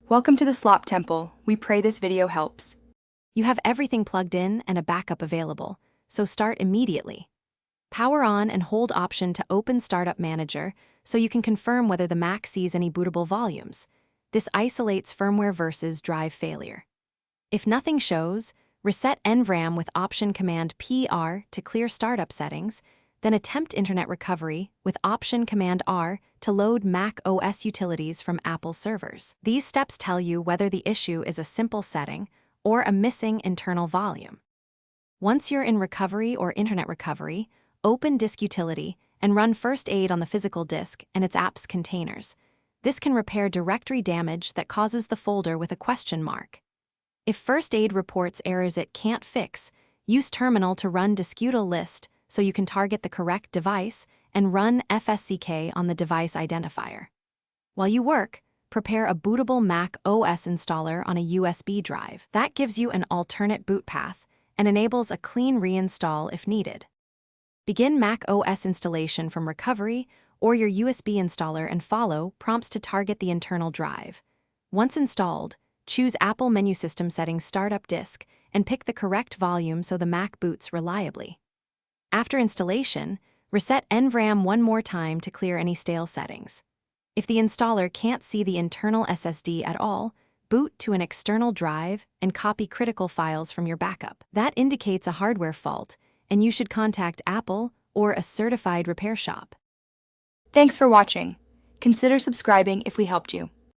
Welcome to the Slop Temple. We pray this video helps. You have everything plugged in and a backup available, so start immediately. Power on and hold Option to open Startup Manager so you can confirm whether the Mac sees any bootable volumes. This isolates firmware versus drive failure. If nothing shows, reset NVRAM with Option Command PR to clear startup settings, then attempt Internet Recovery with Option Command R to load Mac OS utilities from Apple servers. These steps tell you whether the issue is a simple setting or a missing internal volume. Once you're in Recovery or Internet Recovery, open Disk Utility and run First Aid on the physical disk and its apps containers. This can repair directory damage that causes the folder with a question mark. If First Aid reports errors it can't fix, use Terminal to run Diskutal List so you can target the correct device and run FSCK on the device identifier. While you work, prepare a bootable Mac OS installer on a USB drive. That gives you an alternate boot path and enables a clean reinstall if needed. Begin Mac OS installation from Recovery or your USB installer and follow prompts to target the internal drive. Once installed, choose Apple Menu System Settings Startup Disk and pick the correct volume so the Mac boots reliably. After installation, reset NVRAM one more time to clear any stale settings. If the installer can't see the internal SSD at all, boot to an external drive and copy critical files from your backup. That indicates a hardware fault, and you should contact Apple or a certified repair shop. Thanks for watching. Consider subscribing if we helped you.